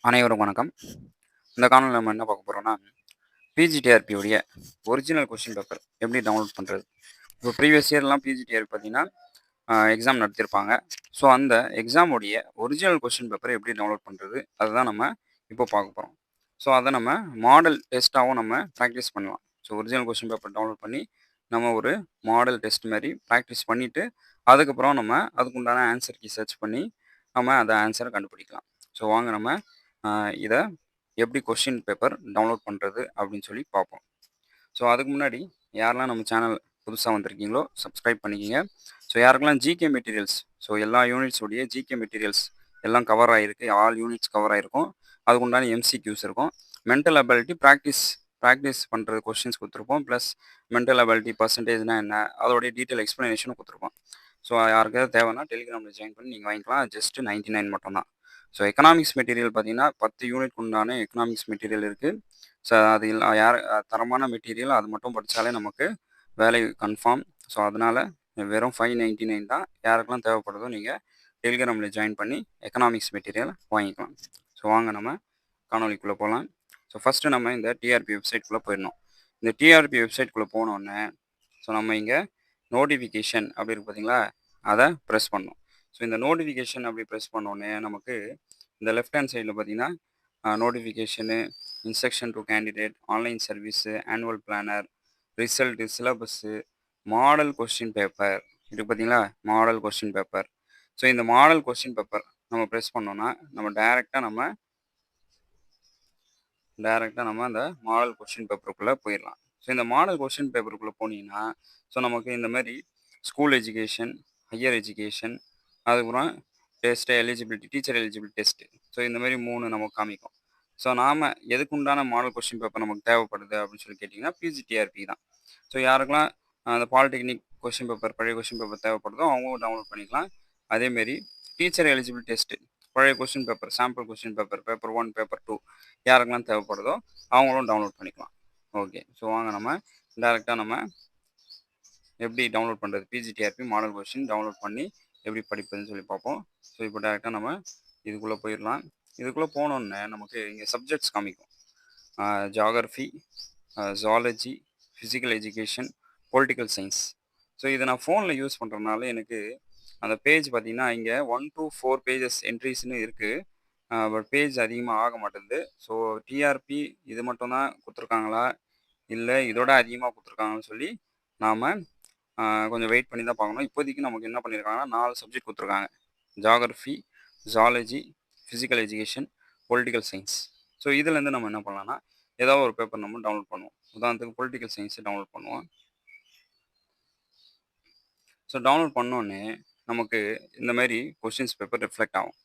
அனைவரும் வணக்கம். இந்த காணொளில நம்ம என்ன பார்க்க போறோம்னா, பிஜிடிஆர்பி உடைய ஒரிஜினல் கொஸ்டின் பேப்பர் எப்படி டவுன்லோட் பண்றது? இப்போ ப்ரீவியஸ் இயர்லாம் பிஜிடிஆர்பி பார்த்தீங்கன்னா, எக்ஸாம் நடத்தியிருப்பாங்க. ஸோ அந்த எக்ஸாம் உடைய ஒரிஜினல் கொஸ்டின் பேப்பர் எப்படி டவுன்லோட் பண்றது? அதுதான் நம்ம இப்போ பார்க்க போறோம். ஸோ அத நம்ம மாடல் டெஸ்ட்டாவும் நம்ம பிராக்டிஸ் பண்ணலாம். So original question paper download பண்ணி, நம்ம ஒரு மாடல் டெஸ்ட் மாரி பிராக்டிஸ் பண்ணிட்டு, அதுக்கப்புறம் நம்ம அதுக்குண்டான ஆன்சர் கீ சர்ச் பண்ணி, நம்ம அந்த ஆன்சர கண்டுபிடிக்கலாம். ஸோ வாங்க நம்ம இத எப்படி கொஸ்டின் பேப்பர் டவுன்லோட் பண்ணுறது அப்படின்னு சொல்லி பார்ப்போம். ஸோ அதுக்கு முன்னாடி யாரெல்லாம் நம்ம சேனல் புதுசாக வந்திருக்கீங்களோ சப்ஸ்கிரைப் பண்ணிக்கிங்க. ஸோ யாருக்கெல்லாம் ஜிகே மெட்டீரியல்ஸ், ஸோ எல்லா யூனிட்ஸுடைய ஜிகே மெட்டீரியல்ஸ் எல்லாம் கவர் ஆகிருக்கு, ஆல் யூனிட்ஸ் கவர் ஆகிருக்கும். அதுக்கு உண்டான எம்சிக்யூஸ் இருக்கும். மென்டல் அபிலிட்டி ப்ராக்டிஸ் ப்ராக்டிஸ் பண்ணுறது கொஸ்டின்ஸ் கொடுத்துருப்போம். ப்ளஸ் மென்டல் அபிலிட்டி பர்சன்டேஜ்னா என்ன, அதோடைய டீட்டெயில் எக்ஸ்ப்ளனேஷனும் கொடுத்துருப்போம். ஸோ யாருக்காவது தேவைன்னா டெலிகிராமில் ஜாயின் பண்ணி நீங்கள் வாங்கிக்கலாம். ஜஸ்ட் 99 மட்டும் தான். ஸோ எக்கனாமிக்ஸ் மெட்டீரியல் பார்த்தீங்கன்னா 10 யூனிட் உண்டான எக்கனாமிக்ஸ் மெட்டீரியல் இருக்குது. ஸோ அது இல்லை யார் தரமான மெட்டீரியல், அது மட்டும் படித்தாலே நமக்கு வேலை கன்ஃபார்ம். ஸோ அதனால் வெறும் 599 தான். யாருக்கெல்லாம் தேவைப்படுதோ நீங்கள் டெலிகிராமில் ஜாயின் பண்ணி எக்கனாமிக்ஸ் மெட்டீரியல் வாங்கிக்கலாம். ஸோ வாங்க நம்ம காணொலிக்குள்ளே போகலாம். ஸோ ஃபஸ்ட்டு நம்ம இந்த டிஆர்பி வெப்சைட்குள்ளே போயிடணும். இந்த டிஆர்பி வெப்சைட்குள்ளே போனோடனே ஸோ நம்ம இங்கே நோட்டிஃபிகேஷன் அப்படி இருக்கு பார்த்தீங்களா, அதை ப்ரெஸ் பண்ணணும். ஸோ இந்த நோட்டிஃபிகேஷன் அப்படி ப்ரெஸ் பண்ணோடனே நமக்கு இந்த லெஃப்ட் ஹேண்ட் சைடில் பார்த்தீங்கன்னா notification, instruction to candidate, online service, annual planar, result, syllabus, model question paper இருக்குது பார்த்தீங்களா, மாடல் கொஸ்டின் பேப்பர். ஸோ இந்த மாடல் கொஸ்டின் பேப்பர் நம்ம ப்ரெஸ் பண்ணோன்னா நம்ம டைரெக்டாக நம்ம அந்த மாடல் கொஸ்டின் பேப்பருக்குள்ளே போயிடலாம். ஸோ இந்த மாடல் கொஸ்டின் பேப்பருக்குள்ளே போனீங்கன்னா ஸோ நமக்கு இந்த மாதிரி ஸ்கூல் எஜுகேஷன், ஹையர் எஜுகேஷன், அதுக்கப்புறம் test eligibility, teacher eligibility test. So இந்த மாதிரி 3 நமக்கு காமிக்கும். ஸோ நாம் எதுக்கு உண்டான மாடல் கொஸ்டின் பேப்பர் நமக்கு தேவைப்படுது அப்படின்னு சொல்லி கேட்டிங்கன்னா பிஜிடிஆர்பி தான். ஸோ யாருக்கெல்லாம் அந்த பாலிடெக்னிக் கொஸ்டின் பேப்பர், பழைய கொஸ்டின் பேப்பர் தேவைப்படுதோ அவங்களும் டவுன்லோட் பண்ணிக்கலாம். அதேமாரி டீச்சர் எலிஜிபிலிட்டி டெஸ்ட்டு, பழைய question paper, sample question paper, paper 1, paper 2 யாருக்கெல்லாம் தேவைப்படுதோ அவங்களும் டவுன்லோட் பண்ணிக்கலாம். ஓகே, ஸோ வாங்க நம்ம டேரெக்டாக நம்ம எப்படி டவுன்லோட் பண்ணுறது, பிஜிடிஆர்பி மாடல் கொஸ்டின் டவுன்லோட் பண்ணி எப்படி படிப்பதுன்னு சொல்லி பார்ப்போம். ஸோ இப்போ டேரெக்டாக நம்ம இதுக்குள்ளே போயிடலாம். இதுக்குள்ளே போனோன்னே நமக்கு இங்கே சப்ஜெக்ட்ஸ் காமிக்கும். Geography, zoology, physical education, political science. So இதை நான் ஃபோனில் யூஸ் பண்ணுறதுனால எனக்கு அந்த பேஜ் பார்த்திங்கன்னா இங்கே 1 to 4 பேஜஸ் என்ட்ரிஸ்னு இருக்குது. பட் பேஜ் அதிகமாக ஆக மாட்டேங்குது. ஸோ டிஆர்பி இது மட்டும் தான் கொடுத்துருக்காங்களா, இல்லை இதோட அதிகமாக கொடுத்துருக்காங்கன்னு சொல்லி நாம் கொஞ்சம் வெயிட் பண்ணி தான் பார்க்கணும். இப்போதைக்கு நமக்கு என்ன பண்ணியிருக்காங்கன்னா 4 சப்ஜெக்ட் கொடுத்துருக்காங்க. Geography, zoology, physical education, political science. So இதுலேருந்து நம்ம என்ன பண்ணலாம்னா ஏதாவது ஒரு பேப்பர் நம்ம டவுன்லோட் பண்ணுவோம். உதாரணத்துக்கு பொலிட்டிக்கல் சயின்ஸை டவுன்லோட் பண்ணுவோம். ஸோ டவுன்லோட் பண்ணோன்னே நமக்கு இந்த மாதிரி கொஸ்டின்ஸ் பேப்பர் ரிஃப்ளெக்ட் ஆகும்.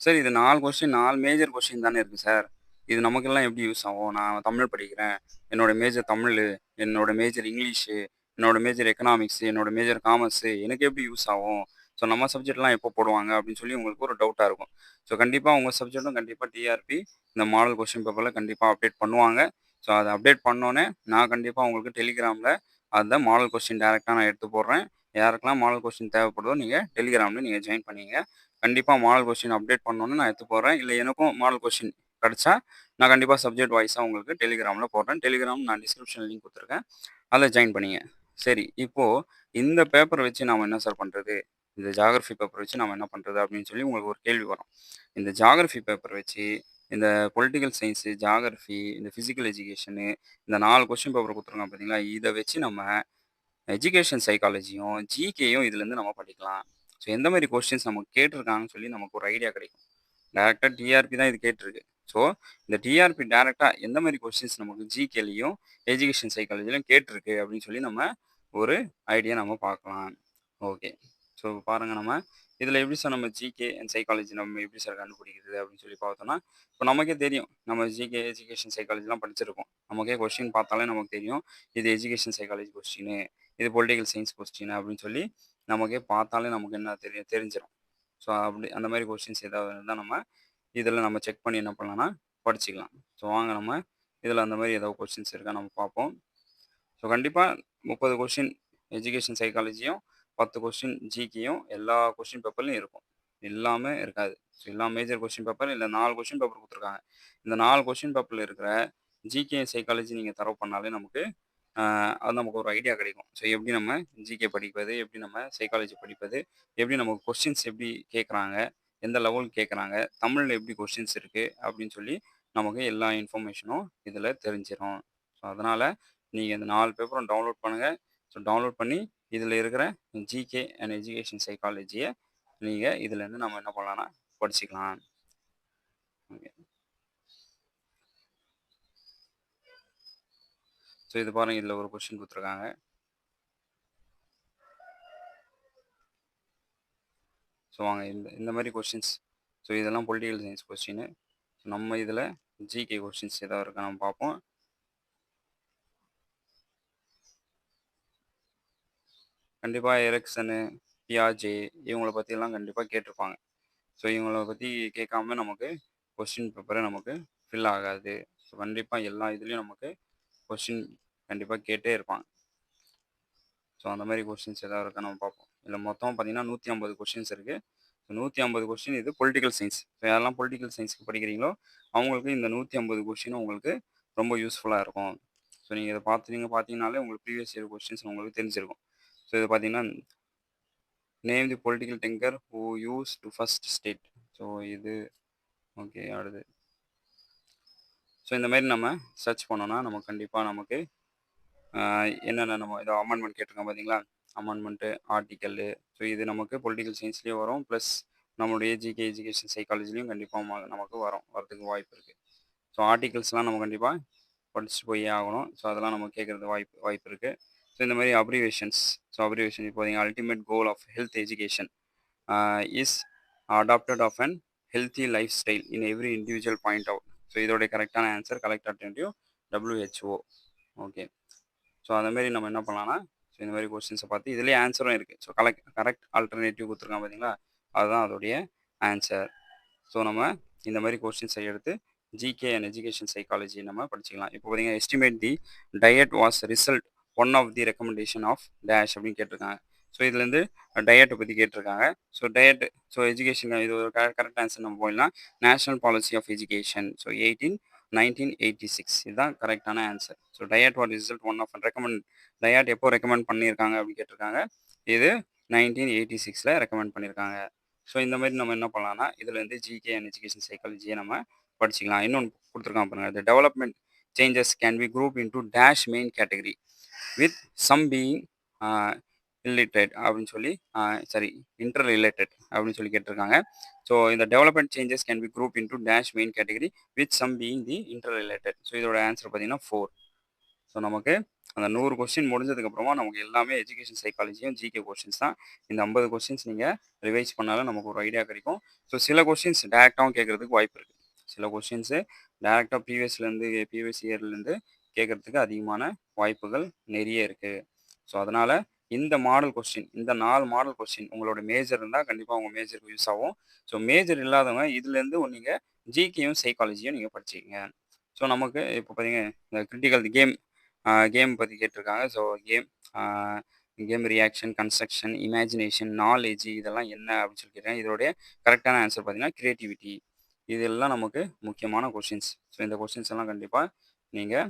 சார் இது 4 கொஸ்டின் 4 மேஜர் கொஸ்டின் தானே இருக்குது சார், இது நமக்கெல்லாம் எப்படி யூஸ் ஆகும்? நான் தமிழ் படிக்கிறேன், என்னோடய மேஜர் தமிழ், என்னோடய மேஜர் இங்கிலீஷு, என்னோடய மேஜர் எக்கனாமிக்ஸு, என்னோடய மேஜர் காமர்ஸு, எனக்கு எப்படி யூஸ் ஆகும்? ஸோ நம்ம சப்ஜெக்ட்லாம் எப்போ போடுவாங்க அப்படின்னு சொல்லி உங்களுக்கு ஒரு டவுட்டாக இருக்கும். ஸோ கண்டிப்பாக உங்கள் சப்ஜெக்ட்டும் கண்டிப்பாக டிஆர்பி இந்த மாடல் கொஸ்டின் பேப்பரில் கண்டிப்பாக அப்டேட் பண்ணுவாங்க. ஸோ அதை அப்டேட் பண்ணோன்னே நான் கண்டிப்பாக உங்களுக்கு டெலிகிராமில் அந்த மாடல் கொஸ்டின் டேரெக்டாக நான் எடுத்து போடுறேன். யாருக்கெல்லாம் மாடல் கொஸ்டின் தேவைப்படுதோ நீங்கள் டெலிகிராமில் நீங்கள் ஜாயின் பண்ணிங்க. கண்டிப்பாக மாடல் கொஸ்டின் அப்டேட் பண்ணோன்னு நான் எடுத்து போடுறேன். இல்லை எனக்கும் மாடல் கொஸ்டின் கிடச்சா நான் கண்டிப்பாக சப்ஜெக்ட் வைஸாக உங்களுக்கு டெலிகிராமில் போடுறேன். டெலிகிராம் நான் டிஸ்கிரிப்ஷன் லிங்க் கொடுத்துருக்கேன், அதில் ஜாயின் பண்ணிங்க. சரி, இப்போது இந்த பேப்பரை வச்சு நாம் என்ன சார் பண்ணுறது, இந்த ஜியாகிரஃபி பேப்பர் வச்சு நம்ம என்ன பண்ணுறது அப்படின்னு சொல்லி உங்களுக்கு ஒரு கேள்வி வரும். இந்த ஜியாகிரஃபி பேப்பர் வச்சு இந்த பொலிட்டிக்கல் சயின்ஸு, ஜியாகிரஃபி, இந்த ஃபிசிக்கல் எஜுகேஷனு, இந்த 4 கொஸ்டின் பேப்பர் கொடுத்துருக்காங்க பார்த்தீங்களா, இதை வச்சு நம்ம எஜுகேஷன் சைக்காலஜியும் ஜிகேயும் இதுலேருந்து நம்ம படிக்கலாம். ஸோ எந்த மாதிரி கொஸ்டின்ஸ் நமக்கு கேட்டிருக்காங்கன்னு சொல்லி நமக்கு ஒரு ஐடியா கிடைக்கும். டேரெக்டாக டிஆர்பி தான் இது கேட்டிருக்கு. ஸோ இந்த டிஆர்பி டேரெக்டாக எந்த மாதிரி கொஸ்டின்ஸ் நமக்கு ஜிகேலையும் எஜுகேஷன் சைக்காலஜிலையும் கேட்டிருக்கு அப்படின்னு சொல்லி நம்ம ஒரு ஐடியா நம்ம பார்க்கலாம். ஓகே, ஸோ பாருங்கள், நம்ம இதில் எப்படி சார் நம்ம ஜிகே அண்ட் சைக்காலஜி நம்ம எப்படி சார் கண்டுபிடிக்கிறது அப்படின்னு சொல்லி பார்த்தோன்னா, இப்போ நமக்கே தெரியும் நம்ம ஜிகே எஜுகேஷன் சைக்காலஜிலாம் படிச்சிருக்கோம். நமக்கே கொஸ்டின் பார்த்தாலே நமக்கு தெரியும் இது எஜுகேஷன் சைக்காலஜி கொஸ்டின், இது பொலிட்டிக்கல் சயின்ஸ் கொஸ்டின் அப்படின்னு சொல்லி நமக்கே பார்த்தாலே நமக்கு என்ன தெரிஞ்சிடும். ஸோ அப்படி அந்த மாதிரி கொஸ்டின்ஸ் ஏதாவது இருந்தால் நம்ம இதில் நம்ம செக் பண்ணி என்ன பண்ணலாம்னா படிச்சுக்கலாம். ஸோ வாங்க நம்ம இதில் அந்த மாதிரி ஏதாவது கொஸ்டின்ஸ் இருக்கா நம்ம பார்ப்போம். ஸோ கண்டிப்பாக 30 கொஸ்டின் எஜுகேஷன் சைக்காலஜியும் 10 கொஸ்டின் ஜிகேயும் எல்லா கொஸ்டின் பேப்பர்லையும் இருக்கும். எல்லாமே இருக்காது. ஸோ எல்லா மேஜர் கொஸ்டின் பேப்பர் இல்ல 4 கொஸ்டின் பேப்பர் குடுத்துருக்காங்க. இந்த 4 கொஸ்டின் பேப்பர்ல இருக்கிற ஜிகே, சைக்காலஜி நீங்க தரவு பண்ணாலே நமக்கு அ அது நமக்கு ஒரு ஐடியா கிடைக்கும். ஸோ எப்படி நம்ம ஜிகே படிப்பது? எப்படி நம்ம சைக்காலஜி படிப்பது? எப்படி நமக்கு கொஸ்டின்ஸ் எப்படி கேட்குறாங்க? எந்த லெவல் கேட்குறாங்க? தமிழ்ல எப்படி கொஸ்டின்ஸ் இருக்கு? அப்படின்னு சொல்லி நமக்கு எல்லா இன்ஃபர்மேஷனும் இதில தெரிஞ்சிரும். ஸோ அதனால நீங்க இந்த 4 பேப்பரும் டவுன்லோட் பண்ணுங்க. ஸோ டவுன்லோட் பண்ணி இதில இருக்கிற ஜிகே அண்ட் எஜுகேஷன் சைக்காலஜிய நீங்க இதுலேருந்து நம்ம என்ன பண்ணலாம்னா படிச்சுக்கலாம். ஓகே. ஸோ இது பாருங்க இதில ஒரு கொஸ்டின் குடுத்துருக்காங்க. ஸோ வாங்க இந்த மாரி கொஸ்டின்ஸ். ஸோ இதெல்லாம் பொலிட்டிக்கல் சயின்ஸ் கொஸ்டினு. நம்ம இதில ஜிகே கொஸ்டின்ஸ் ஏதாவது இருக்கா நம்ம பார்ப்போம். கண்டிப்பா எரிக்சனு, பியாஜே இவங்கள பத்திலாம் கண்டிப்பா கேட்டிருப்பாங்க. ஸோ இவங்கள பத்தி கேட்காம நமக்கு கொஸ்டின் பேப்பரே நமக்கு ஃபில் ஆகாது. ஸோ கண்டிப்பா எல்லா இதுலயும் நமக்கு கொஸ்டின் கண்டிப்பா கேட்டே இருப்பாங்க. ஸோ அந்த மாரி கொஸ்டின்ஸ் ஏதாவது இருக்கா நம்ம பார்ப்போம். இதில மொத்தம் பார்த்தீங்கன்னா 150 கொஸ்டின்ஸ் இருக்கு. 150 கொஸ்டின் இது பொலிட்டிக்கல் சயின்ஸ். ஸோ யாரெல்லாம் பொலிட்டிக்கல் சயின்ஸ்க்கு படிக்கிறீங்களோ, அவங்களுக்கு இந்த 150 கொஸ்டினும் உங்களுக்கு ரொம்ப யூஸ்ஃபுல்லா இருக்கும். ஸோ நீங்க இத நீங்க பார்த்தீங்கனாலே உங்களுக்கு ப்ரீவியஸ் இயர் கொஸ்டின்ஸ் உங்களுக்கு தெரிஞ்சிருக்கும். ஸோ இது பார்த்தீங்கன்னா, name the political thinker who use to first state. So இது ஓகே அடுத்து. ஸோ இந்த மாரி நம்ம சர்ச் பண்ணோம்னா, நமக்கு கண்டிப்பா நமக்கு என்னென்ன நம்ம இத அமெண்ட்மென்ட் கேட்டிருக்கான் பார்த்தீங்களா? அமெண்ட்மென்ட்டு, ஆர்டிக்கலு. ஸோ இது நமக்கு பொலிட்டிக்கல் சயின்ஸ்லயும் வரும். ப்ளஸ் நம்மளுடைய ஜிகே, எஜுகேஷன் சைக்காலஜிலயும் கண்டிப்பா நமக்கு வரதுக்கு வாய்ப்பு இருக்கு. ஸோ ஆர்டிகல்ஸ்லாம் நம்ம கண்டிப்பா படிச்சுட்டு போயே ஆகணும். ஸோ அதெல்லாம் நம்ம கேட்கறது வாய்ப்பு வாய்ப்பு இருக்கு. ஸோ இந்த மாரி அப்ரிவேஷன்ஸ். ஸோ அப்ரிவேஷன் இப்போ பார்த்தீங்கன்னா, ultimate goal of health education is adapted of an healthy life style in every individual point out. So இதோடைய கரெக்டான answer collect attentive WHO. Okay. So அந்த மாரி நம்ம என்ன பண்ணலாம்னா, ஸோ இந்த மாரி கொஸ்டின்ஸை பார்த்து இதுலேயே ஆன்சரும் இருக்குது. ஸோ கரெக்ட் ஆல்டர்னேட்டிவ் கொடுத்துருக்கான் பார்த்தீங்களா? அதுதான் அதோடைய ஆன்சர். ஸோ நம்ம இந்த மாதிரி கொஸ்டின்ஸை எடுத்து ஜிகே அண்ட் எஜுகேஷன் சைக்காலஜி நம்ம படிச்சுக்கலாம். இப்போ பார்த்தீங்கன்னா estimate the diet was result one of the recommendation of dash அப்படின்னு கேட்டிருக்காங்க. ஸோ இதுலேருந்து டயட்டை பற்றி கேட்டிருக்காங்க. ஸோ டயட் ஸோ எஜுகேஷன் இது ஒரு கரெக்ட் ஆன்சர் நம்ம போயிடலாம். National policy of education. So 1986 இதுதான் கரெக்டான answer. So diet what result one of recommend diet எப்போ ரெக்கமெண்ட் பண்ணியிருக்காங்க அப்படின்னு கேட்டிருக்காங்க. இது 1986ல் ரெக்கமெண்ட் பண்ணியிருக்காங்க. ஸோ இந்த மாதிரி நம்ம என்ன பண்ணலாம்னா இதுலேருந்து ஜிகே அண்ட் எஜுகேஷன் சைக்காலஜியை நம்ம படிச்சுக்கலாம். இன்னொன்று கொடுத்துருக்கான் பாருங்க. The development changes can be group into dash main category with some being illiterate அப்படின்னு சொல்லி சாரி இன்டர் ரிலேட்டட் அப்படின்னு சொல்லி கேட்டிருக்காங்க. ஸோ இந்த development changes can be group into dash main category with some being the interrelated. So இதோட answer பார்த்தீங்கன்னா 4. So நமக்கு அந்த 100 கொஸ்டின் முடிஞ்சதுக்கப்புறமா நமக்கு எல்லாமே எஜுகேஷன் சைக்காலஜியும் ஜிகே கொஸ்டின்ஸ் தான். இந்த 50 கொஸ்டின்ஸ் நீங்கள் ரிவைஸ் பண்ணாலும் நமக்கு ஒரு ஐடியா கிடைக்கும். ஸோ சில கொஸ்டின்ஸ் டேரெக்டாகவும் கேட்குறதுக்கு வாய்ப்பு இருக்குது. சில கொஸ்டின்ஸு டேரெக்டாக ப்ரீவியஸ் இயர்லேருந்து கேட்குறதுக்கு அதிகமான வாய்ப்புகள் நிறைய இருக்குது. ஸோ அதனால் இந்த மாடல் கொஸ்டின் இந்த 4 மாடல் கொஸ்டின் உங்களோட மேஜர் இருந்தால் கண்டிப்பாக உங்கள் மேஜருக்கு யூஸ் ஆகும். ஸோ மேஜர் இல்லாதவங்க இதுலேருந்து நீங்கள் ஜிகேயும் சைக்காலஜியும் நீங்கள் படிச்சிக்கங்க. ஸோ நமக்கு இப்போ பார்த்தீங்க இந்த கிரிட்டிக்கல் கேம் பற்றி கேட்டிருக்காங்க. So game reaction, construction, imagination, knowledge இதெல்லாம் என்ன அப்படின்னு சொல்லி கேட்குறேன். இதோடைய கரெக்டான ஆன்சர் பார்த்தீங்கன்னா கிரியேட்டிவிட்டி. இதெல்லாம் நமக்கு முக்கியமான கொஷின்ஸ். ஸோ இந்த கொஷின்ஸ் எல்லாம் கண்டிப்பாக நீங்கள்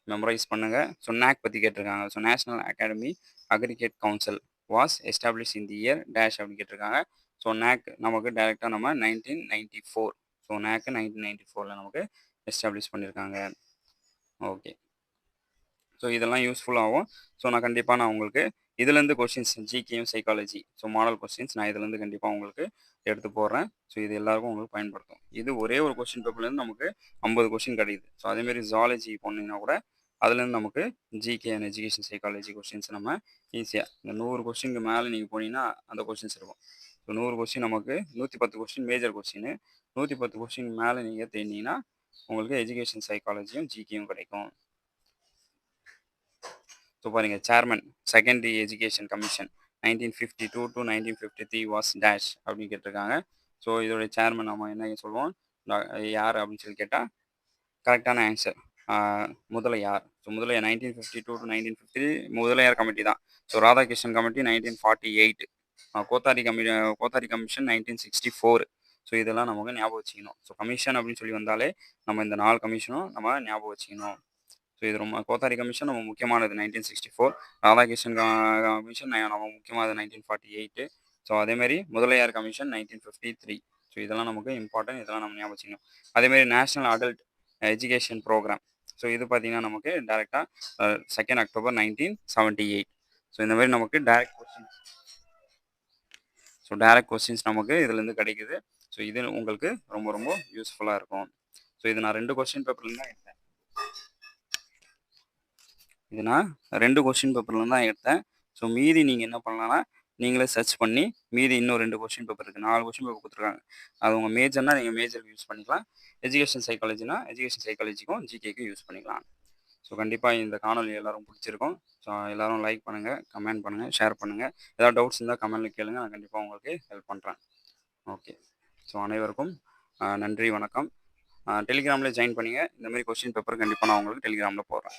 மெமரைஸ் பண்ணுங்கள். ஸோ நேக் பற்றி கேட்டிருக்காங்க. So national academy aggregate council was establish in the year dash அப்படின்னு கேட்டிருக்காங்க. ஸோ நேக் நமக்கு டைரெக்டாக நம்ம 1994. ஸோ நேக்கு 1994ல் நமக்கு எஸ்டாப்ளிஷ் பண்ணியிருக்காங்க. ஓகே. ஸோ இதெல்லாம் யூஸ்ஃபுல்லாகும். ஸோ நான் உங்களுக்கு இதுலேருந்து கொஸ்டின்ஸ் ஜிகேயும் சைக்காலஜி ஸோ மாடல் கொஸ்டின்ஸ் நான் இதுலேருந்து கண்டிப்பாக உங்களுக்கு எடுத்து போடுறேன். ஸோ இது எல்லாருக்கும் உங்களுக்கு பயன்படுத்தும். இது ஒரே ஒரு கொஸ்டின் பேப்பர்லேருந்து நமக்கு 50 கொஸ்டின் கிடைக்குது. ஸோ அதேமாரி ஜாலஜி போனீங்கன்னா கூட அதுலேருந்து நமக்கு GK and education psychology questions நம்ம ஈஸியாக இந்த 100 கொஸ்டினுக்கு மேலே நீங்கள் போனீங்கன்னா அந்த கொஸ்டின்ஸ் இருக்கும். ஸோ 100 கொஸ்டின் நமக்கு 110 கொஸ்டின் மேஜர் கொஸ்டின். 110 கொஸ்டின் மேலே நீங்கள் தேடினீங்கன்னா உங்களுக்கு எஜுகேஷன் சைக்காலஜியும் ஜிகேயும் கிடைக்கும். ஸோ பாருங்கள் chairman secondary education commission 1952 to 1953 was dash அப்படின்னு கேட்டிருக்காங்க. ஸோ இதோடைய சேர்மன் நம்ம என்ன சொல்லுவோம் யார் அப்படின்னு சொல்லி கேட்டால் கரெக்டான ஆன்சர் முதலையார். ஸோ முதலையார் 1952 to 1953 முதலையார் கமிட்டி தான். So Radhakrishnan committee 1948. Kothari commission 1964. So இதெல்லாம் நமக்கு ஞாபகம் வச்சுக்கணும். ஸோ கமிஷன் அப்படின்னு சொல்லி வந்தாலே நம்ம இந்த 4 கமிஷனும் நம்ம ஞாபகம் வச்சுக்கணும். ஸோ இது ரொம்ப கோத்தாரி கமிஷன் நம்ம முக்கியமானது 1964. ராதாகிருஷ்ணன் கமிஷன் நம்ம முக்கியமானது 1948. ஸோ அதேமாரி முதலியார் கமிஷன் 1953. ஸோ இதெல்லாம் நமக்கு இம்பார்ட்டன்ட். இதெல்லாம் நம்ம ஞாபகம் வச்சுக்கணும். அதேமாரி national adult education programme. So இது பார்த்தீங்கன்னா நமக்கு டேரெக்டாக 2 அக்டோபர் 1978. ஸோ இந்த மாதிரி நமக்கு டைரக்ட் கொஸ்டின்ஸ் நமக்கு இதுலேருந்து கிடைக்குது. ஸோ இது உங்களுக்கு ரொம்ப ரொம்ப யூஸ்ஃபுல்லாக இருக்கும். ஸோ இது நான் 2 கொஸ்டின் பேப்பர்லேருந்து தான் எடுத்தேன். ஸோ மீதி நீங்கள் என்ன பண்ணலாம்னா நீங்களே சர்ச் பண்ணி மீதி இன்னும் 2 கொஸ்டின் பேப்பர் இருக்குது. 4 கொஸ்டின் பேப்பர் கொடுத்துருக்காங்க. அது உங்கள் மேஜர்னா நீங்கள் மேஜருக்கு யூஸ் பண்ணிக்கலாம். எஜுகேஷன் சைக்காலஜிக்கும் ஜிகேக்கும் யூஸ் பண்ணிக்கலாம். ஸோ கண்டிப்பாக இந்த காணொலி எல்லோரும் பிடிச்சிருக்கும். ஸோ எல்லோரும் லைக் பண்ணுங்கள், கமெண்ட் பண்ணுங்கள், ஷேர் பண்ணுங்கள். ஏதாவது டவுட்ஸ் இருந்தால் கமெண்ட்டில் கேளுங்க. நான் கண்டிப்பாக உங்களுக்கு ஹெல்ப் பண்ணுறேன். ஓகே. ஸோ அனைவருக்கும் நன்றி, வணக்கம். டெலிகிராமில் ஜாயின் பண்ணிங்க. இந்தமாரி கொஸ்டின் பேப்பர் கண்டிப்பாக நான் உங்களுக்கு டெலிகிராமில் போடுறேன்.